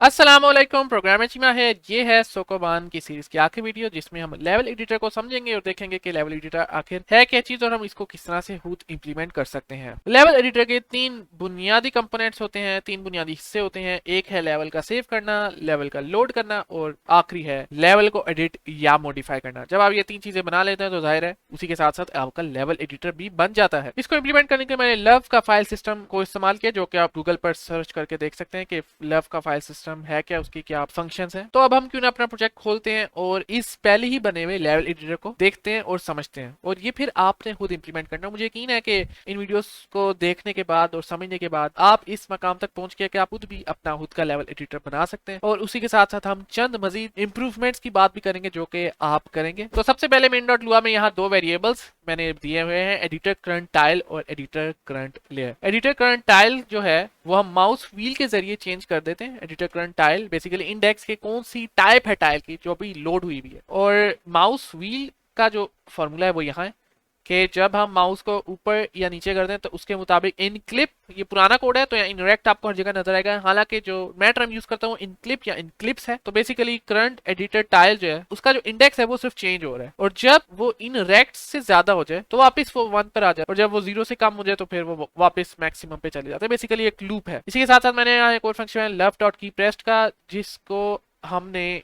अस्सलामुअलैकुम। प्रोग्राम में है ये है सोकोबान की सीरीज की आखिरी वीडियो जिसमें हम लेवल एडिटर को समझेंगे और देखेंगे कि लेवल एडिटर आखिर है क्या चीज और हम इसको किस तरह से खुद इंप्लीमेंट कर सकते हैं। लेवल एडिटर के तीन बुनियादी कंपोनेंट्स होते हैं, तीन बुनियादी हिस्से होते हैं। एक है लेवल का सेव करना, लेवल का लोड करना और आखिरी है लेवल को एडिट या मॉडिफाई करना। जब आप ये तीन चीजें बना लेते हैं तो जाहिर है उसी के साथ साथ आपका लेवल एडिटर भी बन जाता है। इसको इंप्लीमेंट करने के लिए मैंने लव का फाइल सिस्टम को इस्तेमाल किया, जो कि आप गूगल पर सर्च करके देख सकते हैं कि लव का फाइल सिस्टम है क्या, उसकी क्या फंक्शंस हैं। तो अब हम क्यों ना अपना प्रोजेक्ट खोलते हैं और इस पहले ही बने हुए लेवल एडिटर को देखते हैं और समझते हैं, और ये फिर आपने खुद इंप्लीमेंट करना। मुझे यकीन है कि इन वीडियोस को देखने के बाद और समझने के बाद आप इस मकाम तक पहुंच गए कि आप खुद भी अपना खुद का लेवल एडिटर बना सकते हैं। और उसी के साथ साथ हम चंद मजीद इंप्रूवमेंट्स की बात भी करेंगे जो कि आप करेंगे। तो सबसे पहले मेन डॉट लुआ में यहाँ दो वेरिएबल्स मैंने दिए हुए हैं, एडिटर करंट टाइल और editor current layer. Editor current tile जो है वो हम माउस व्हील के जरिए चेंज कर देते हैं। Editor current tile basically index के कौन सी टाइप है टाइल की जो भी लोड हुई भी है, और माउस व्हील का जो फॉर्मूला है वो यहाँ है कि जब हम माउस को ऊपर या नीचे कर दें तो उसके मुताबिक इन क्लिप, ये पुराना कोड है तो यहाँ इनरेक्ट आपको हर जगह नजर आएगा, हालांकि जो मैं टर्म यूज करता हूँ इन क्लिप या इन क्लिप्स है। तो बेसिकली करंट एडिटर टाइल जो है उसका जो इंडेक्स है वो सिर्फ चेंज हो रहा है, और जब वो इन रेक्ट से ज्यादा हो जाए तो वापस वो 1 पर आ जाए, और जब वो 0 से कम हो जाए तो फिर वो वापस मैक्सिमम पे चले जाते हैं। बेसिकली एक लूप है। इसी के साथ साथ मैंने यहाँ एक और फंक्शन है लव डॉट की प्रेस्ड का, जिसको हमने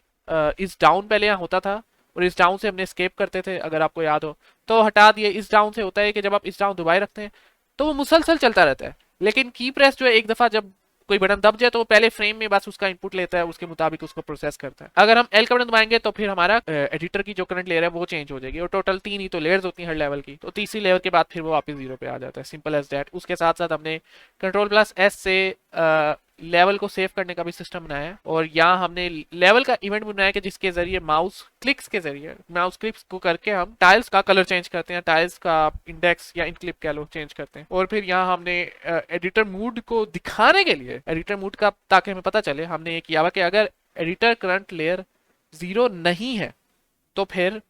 इस डाउन पहले यहाँ होता था और इस डाउन से हमने स्केप करते थे अगर आपको याद हो, तो हटा दिए। इस डाउन से होता है कि जब आप इस डाउन दबाए रखते हैं तो वो मुसलसल चलता रहता है, लेकिन की प्रेस जो है एक दफा जब कोई बटन दब जाए तो वो पहले फ्रेम में बस उसका इनपुट लेता है, उसके मुताबिक उसको प्रोसेस करता है। अगर हम एल का बटन दबाएंगे तो फिर हमारा एडिटर की जो करंट लेयर है वो चेंज हो जाएगी, और टोटल 3 ही तो लेयर्स होती हैं हर लेवल की, तो तीसरी लेयर के बाद फिर वो वापस 0 पे आ जाता है। Simple as that. उसके साथ साथ हमने कंट्रोल प्लस एस से लेवल को सेव करने का भी सिस्टम बनाया है, और यहाँ हमने लेवल का इवेंट बनाया कि जिसके जरिए माउस क्लिक्स के जरिए माउस क्लिक्स को करके हम टाइल्स का कलर चेंज करते हैं, टाइल्स का इंडेक्स या इनक्लिप कह लो चेंज करते हैं। और फिर यहाँ हमने एडिटर मूड को दिखाने के लिए एडिटर मूड का, ताकि हमें पता चले, हमने ये किया हुआ कि अगर एडिटर करंट लेयर 0 नहीं है तो फिर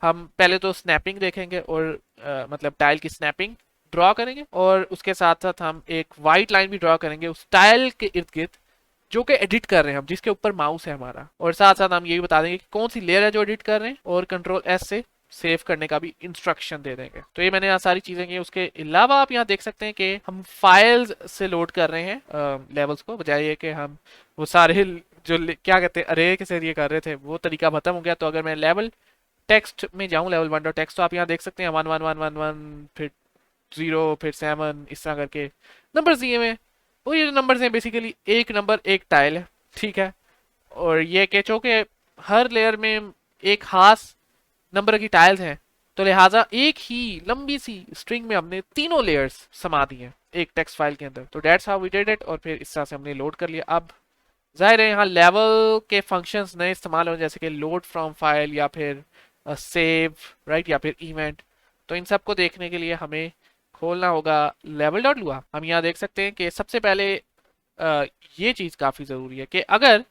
हम पहले तो स्नैपिंग देखेंगे और मतलब टाइल की स्नैपिंग ड्रॉ करेंगे, और उसके साथ साथ हम एक वाइट लाइन भी ड्रॉ करेंगे उस टाइल के इर्द गिर्द जो कि एडिट कर रहे हैं हम, जिसके ऊपर माउस है हमारा। और साथ साथ हम ये भी बता देंगे कि कौन सी लेयर है जो एडिट कर रहे हैं, और कंट्रोल एस से सेव करने का भी इंस्ट्रक्शन दे देंगे। तो ये मैंने यहाँ सारी चीजें की। उसके अलावा आप यहाँ देख सकते हैं कि हम फाइल्स से लोड कर रहे हैं लेवल्स को, बजाय ये कि हम वो सारे जो क्या कहते हैं अरे के जरिए कर रहे थे, वो तरीका खत्म हो गया। तो अगर मैं लेवल टेक्स्ट में जाऊं, लेवल 1 डॉट टेक्स्ट, तो आप यहाँ देख सकते हैं 1 1 1 1 1 फिर 0 फिर 7 इस तरह करके नंबर दिए हुए। वो ये जो नंबर्स हैं बेसिकली एक नंबर एक टाइल है, ठीक है। और ये कह चो कि हर लेयर में एक खास नंबर की टाइल्स हैं, तो लिहाजा एक ही लंबी सी स्ट्रिंग में हमने तीनों लेयर्स समा दी हैं एक टेक्स्ट फाइल के अंदर। तो that's how we did it, और फिर इस तरह से हमने लोड कर लिया। अब जाहिर है यहाँ लेवल के फंक्शंस नए इस्तेमाल हो, जैसे कि लोड फ्रॉम फाइल या फिर सेव राइट या फिर इवेंट। तो इन सब को देखने के लिए हमें खोलना होगा लेवल डॉट लुआ। हम यहाँ देख सकते हैं कि सबसे पहले ये चीज़ काफ़ी ज़रूरी है कि अगर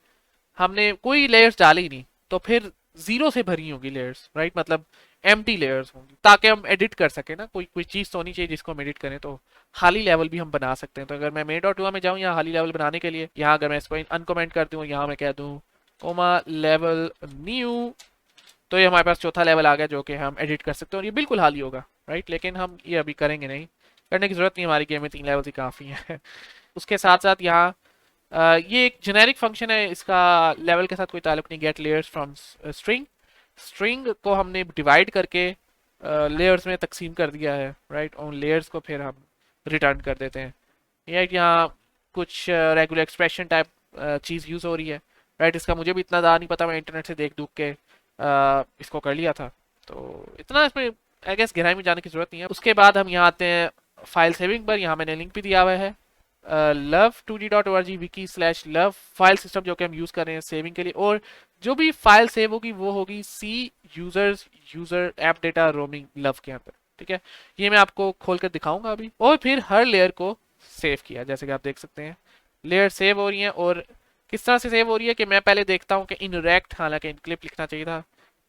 हमने कोई लेयर्स डाली नहीं तो फिर 0 से भरी होगी लेयर्स, राइट, मतलब एम्प्टी लेयर्स होंगी, ताकि हम एडिट कर सके ना। कोई कोई चीज़ तो होनी चाहिए जिसको हम एडिट करें, तो खाली लेवल भी हम बना सकते हैं। तो अगर मैं मेन डॉट हुआ में जाऊँ यहाँ खाली लेवल बनाने के लिए, यहाँ अगर मैं इसको अनकमेंट कर दूँ, यहाँ मैं कह दूँ कोमा लेवल न्यू, तो ये हमारे पास चौथा लेवल आ गया जो कि हम एडिट कर सकते हैं, और ये बिल्कुल खाली होगा, राइट। लेकिन हम ये अभी करेंगे नहीं, करने की जरूरत नहीं, हमारी गेम में 3 लेवल ही काफ़ी है। उसके साथ साथ यहाँ ये एक जेनेरिक फंक्शन है, इसका लेवल के साथ कोई ताल्लुक नहीं। Get layers from string, string को हमने डिवाइड करके लेयर्स में तकसीम कर दिया है, राइट। उन लेयर्स को फिर हम रिटर्न कर देते हैं। ये यहाँ कुछ रेगुलर एक्सप्रेशन टाइप चीज़ यूज़ हो रही है, राइट। इसका मुझे भी इतना ज़्यादा नहीं पता, मैं इंटरनेट से देख दूख के इसको कर लिया था, तो इतना इसमें आई गेस गहराई में जाने की ज़रूरत नहीं है। उसके बाद हम यहाँ आते हैं फाइल सेविंग पर। यहाँ मैंने लिंक भी दिया हुआ है love2d.org wiki/love फाइल सिस्टम, जो कि हम यूज़ कर रहे हैं सेविंग के लिए। और जो भी फाइल सेव होगी वो होगी C users user app data roaming love के अंदर, ठीक है। ये मैं आपको खोल कर दिखाऊंगा अभी। और फिर हर लेयर को सेव किया, जैसे कि आप देख सकते हैं लेयर सेव हो रही है। और किस तरह से सेव हो रही है कि मैं पहले देखता हूँ कि इनरेक्ट, हालांकि इनक्लिप लिखना चाहिए था,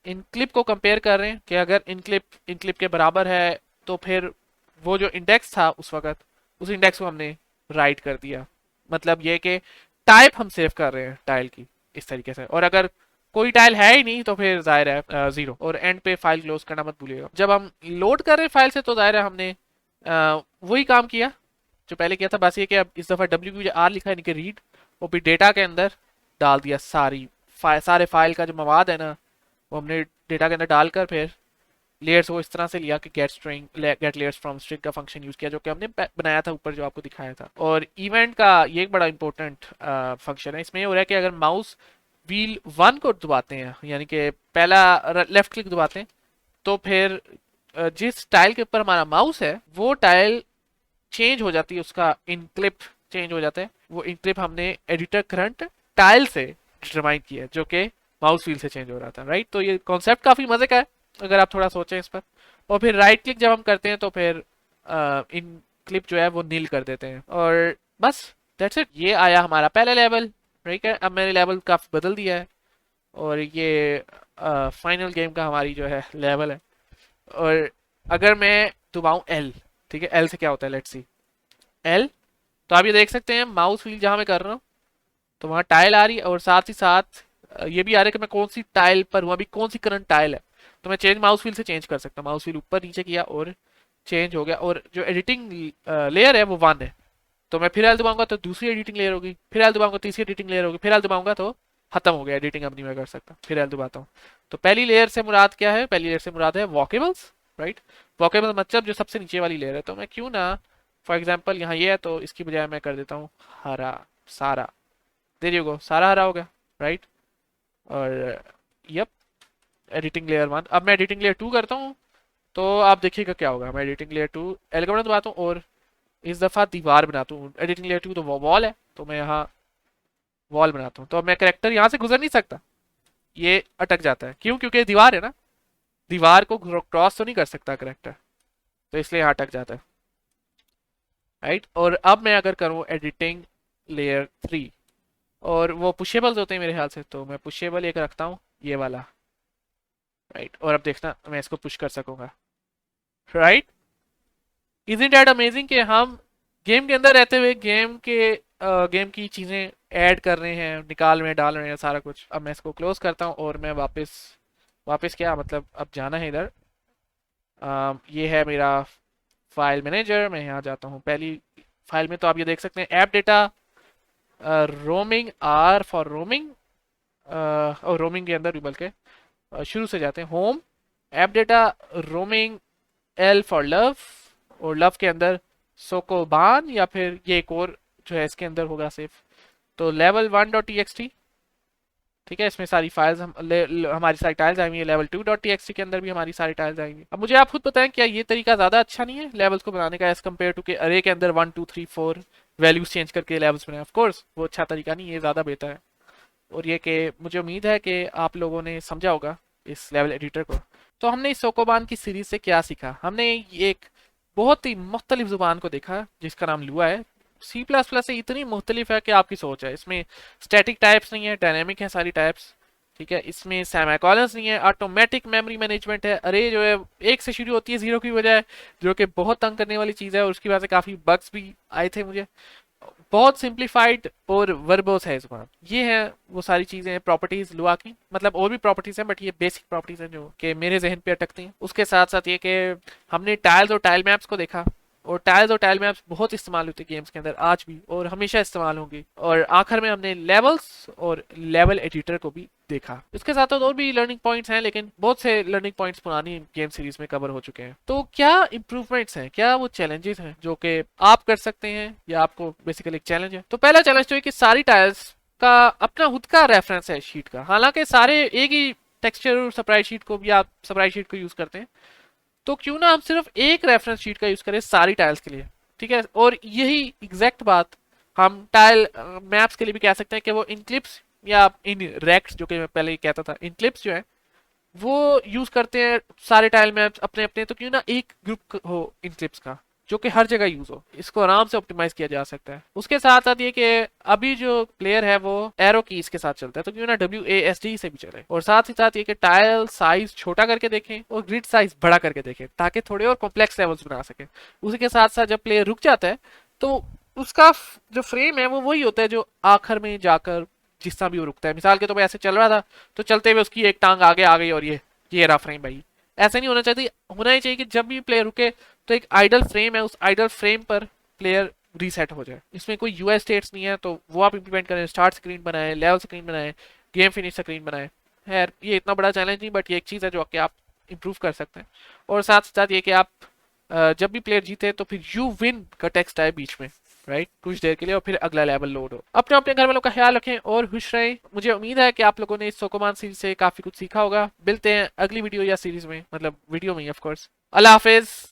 इनक्लिप को कंपेयर कर रहे हैं कि अगर इनक्लिप के बराबर है तो फिर वो जो इंडेक्स था उस वक्त, उस इंडेक्स को हमने राइट कर दिया। मतलब ये कि टाइप हम सेव कर रहे हैं टाइल की इस तरीके से। और अगर कोई टाइल है ही नहीं तो फिर जाहिर है जीरो। और एंड पे फाइल क्लोज करना मत भूलिएगा। जब हम लोड कर रहे हैं फाइल से तो जाहिर है हमने वही काम किया जो पहले किया था, बस ये कि अब इस दफा WR लिखा है, यानी कि रीड, वो भी डेटा के अंदर डाल दिया। सारे फाइल का जो मवाद है ना वो हमने डेटा के अंदर डालकर फिर लेयर्स को इस तरह से लिया कि गेट लेयर्स फ्रॉम स्ट्रिंग का फंक्शन यूज किया जो कि हमने बनाया था ऊपर जो आपको दिखाया था। और इवेंट का ये एक बड़ा इंपॉर्टेंट फंक्शन है। इसमें ये हो रहा है कि अगर माउस व्हील 1 को दबाते हैं, यानी कि पहला लेफ्ट क्लिक दबाते हैं, तो फिर जिस टाइल के ऊपर हमारा माउस है वो टाइल चेंज हो जाती है, उसका इनक्लिप चेंज हो जाता है। वो इनक्लिप हमने एडिटर करंट टाइल से डिटरमाइन किया है जो कि माउस व्हील से चेंज हो रहा था, राइट। तो ये कॉन्सेप्ट काफी मजे का है अगर आप थोड़ा सोचें इस पर। और फिर राइट क्लिक जब हम करते हैं तो फिर इन क्लिप जो है वो नील कर देते हैं और बस दैट्स इट। ये आया हमारा पहला लेवल, ठीक है। अब मैंने लेवल काफी बदल दिया है और ये फाइनल गेम का हमारी जो है लेवल है। और अगर मैं दबाऊं L, ठीक है, L से क्या होता है, लेट्स सी L, तो आप ये देख सकते हैं माउस व्हील जहां मैं कर रहा हूँ तो वहां टाइल आ रही है और साथ ही साथ ये भी आ रहा है कि मैं कौन सी टाइल पर हूँ, अभी कौन सी करंट टाइल है। तो मैं चेंज माउस व्हील से चेंज कर सकता हूँ। माउस व्हील ऊपर नीचे किया और चेंज हो गया। और जो एडिटिंग लेयर है वो 1 है, तो मैं फिर L दबाऊंगा तो दूसरी एडिटिंग लेयर होगी, फिर L दबाऊंगा तीसरी एडिटिंग लेयर होगी, फिर L दबाऊंगा तो खत्म हो गया, एडिटिंग अब नहीं मैं कर सकता। फिर L दबाता हूँ तो पहली लेयर से मुराद क्या है, पहली लेयर से मुराद है वॉकेबल्स, राइट। वॉकेबल मतलब जो सबसे नीचे वाली लेयर है। तो मैं क्यों ना फॉर एग्जाम्पल यहाँ ये है तो इसकी बजाय मैं कर देता हूँ हरा सारा, देर यू गो, सारा हरा हो गया, राइट। और यप, एडिटिंग लेयर 1। अब मैं एडिटिंग लेयर 2 करता हूँ तो आप देखिएगा क्या होगा। मैं एडिटिंग लेयर 2 L का बटन दबाता हूँ और इस दफा दीवार बनाता हूँ। एडिटिंग लेयर 2 तो वॉल है तो मैं यहाँ वॉल बनाता हूँ। तो अब मैं करेक्टर यहाँ से गुजर नहीं सकता, ये अटक जाता है। क्यों? क्योंकि दीवार है ना, दीवार को क्रॉस तो नहीं कर सकता करेक्टर, तो इसलिए यहाँ अटक जाता है, राइट। और अब मैं अगर करूँ एडिटिंग लेयर 3 और वो पुशेबल्स होते हैं मेरे ख्याल से, तो मैं पुशेबल एक रखता हूँ ये वाला, राइट। और अब देखना मैं इसको पुश कर सकूंगा, राइट। इजंट दैट अमेजिंग कि हम गेम के अंदर रहते हुए गेम की चीजें ऐड कर रहे हैं, निकाल रहे हैं, डाल रहे हैं, सारा कुछ। अब मैं इसको क्लोज करता हूँ और मैं वापस वापस क्या मतलब अब जाना है इधर। ये है मेरा फाइल मैनेजर, मैं यहाँ जाता हूँ पहली फाइल में। तो आप ये देख सकते हैं app data roaming R for roaming, और रोमिंग के अंदर भी बल्कि शुरू से जाते हैं home, app data roaming L for love, और लव के अंदर सोकोबान या फिर ये एक और जो है इसके अंदर होगा सिर्फ। तो लेवल 1.txt, ठीक है, इसमें सारी फाइल्स हमारी सारी टाइल्स आएंगी। लेवल 2.txt के अंदर भी हमारी सारी टाइल्स आएंगी। अब मुझे आप खुद बताएं क्या ये तरीका ज्यादा अच्छा नहीं है लेवल्स को बनाने का एज कम्पेयर टू के अरे के अंदर 1 2 3 4 वैल्यूज चेंज करके लेवल्स बनाए। ऑफ कोर्स वो अच्छा तरीका नहीं, ये ज्यादा बेहतर है। और ये कि मुझे उम्मीद है कि आप लोगों ने समझा होगा इस लेवल एडिटर को। तो हमने इस सोकोबान की सीरीज से क्या सीखा? हमने एक बहुत ही मुख्तलिफ जुबान को देखा जिसका नाम लुआ है। C++ से इतनी मुख्तलिफ है कि आपकी सोच है। इसमें स्टैटिक टाइप्स नहीं है, डायनेमिक है सारी टाइप्स, ठीक है। इसमें सेमीकोलंस नहीं है, ऑटोमेटिक मेमोरी मैनेजमेंट है। अरे जो है एक से शुरू होती है 0 की बजाय, जो कि बहुत तंग करने वाली चीज़ है और उसकी वजह से काफ़ी बग्स भी आए थे मुझे। बहुत सिंप्लीफाइड और वर्बोस है जुबान। ये है वो सारी चीजें प्रॉपर्टीज लुआ की, मतलब और भी प्रॉपर्टीज हैं बट ये बेसिक प्रॉपर्टीज हैं जो कि मेरे जहन पे अटकती हैं। उसके साथ साथ ये कि हमने टाइल्स और टाइल मैप्स को देखा, और टाइल्स और टाइल मैप्स बहुत इस्तेमाल होते हैं गेम्स के अंदर आज भी और हमेशा इस्तेमाल होंगे। और आखिर में हमने लेवल्स और लेवल एडिटर को भी देखा। इसके साथ और भी लर्निंग पॉइंट्स हैं, लेकिन बहुत से लर्निंग पॉइंट्स पुरानी गेम सीरीज में कवर हो चुके हैं। तो क्या इंप्रूवमेंट्स हैं, क्या वो चैलेंजेस हैं जो कि आप कर सकते हैं या आपको बेसिकली एक चैलेंज है? तो पहला चैलेंज तो है कि सारी टाइल्स का अपना खुद का रेफरेंस है शीट का। हालांकि सारे एक ही टेक्सचर और स्प्राइट शीट को भी आप स्प्राइट शीट को यूज करते हैं, तो क्यों ना हम सिर्फ एक रेफरेंस शीट का यूज करें सारी टाइल्स के लिए, ठीक है। और यही एग्जैक्ट बात हम टाइल मैप्स के लिए भी कह सकते हैं कि वो इनक्लिप्स या इन रेक्ट्स, जो कि मैं पहले ही कहता था, इनक्लिप्स जो है वो यूज करते हैं सारे टाइल मैप्स अपने अपने। तो क्यों ना एक ग्रुप हो इनक्लिप्स का जो कि हर जगह यूज हो, इसको आराम से ऑप्टिमाइज किया जा सकता है। उसके साथ साथ ये कि अभी जो प्लेयर है वो एरो कीज के साथ चलता है, तो क्यों ना WASD से भी चले। और साथ ही साथ ये कि टाइल साइज छोटा करके देखें और ग्रिड साइज बड़ा करके देखें ताकि थोड़े और कॉम्प्लेक्स लेवल्स बना सके। उसी के साथ साथ जब प्लेयर रुक जाता है तो उसका जो फ्रेम है वो वही होता है जो आखिर में जाकर जिस तरह भी वो रुकता है। मिसाल के तो ऐसे चल रहा था तो चलते हुए उसकी एक टांग आगे आ गई और ये रहा फ्रेम भाई। ऐसा नहीं होना चाहिए। होना ही चाहिए कि जब भी प्लेयर रुके तो एक आइडल फ्रेम है, उस आइडल फ्रेम पर प्लेयर रीसेट हो जाए। इसमें कोई यूएस स्टेट्स नहीं है तो वो आप इंप्लीमेंट करें। स्टार्ट स्क्रीन बनाए, लेवल स्क्रीन बनाए, गेम फिनिश स्क्रीन बनाए। है ये इतना बड़ा चैलेंज नहीं, बट ये एक चीज़ है जो कि आप इंप्रूव कर सकते हैं। और साथ साथ ये कि आप जब भी प्लेयर जीते तो फिर यू विन का टेक्स्ट आए बीच में, राइट, कुछ देर के लिए, और फिर अगला लेवल लोड हो। अपने अपने घर वालों का ख्याल रखें और खुश रहें। मुझे उम्मीद है कि आप लोगों ने इस सोकोमान सीरीज से काफी कुछ सीखा होगा। मिलते हैं अगली वीडियो या सीरीज में, मतलब वीडियो में ऑफ कोर्स। Allah Hafiz.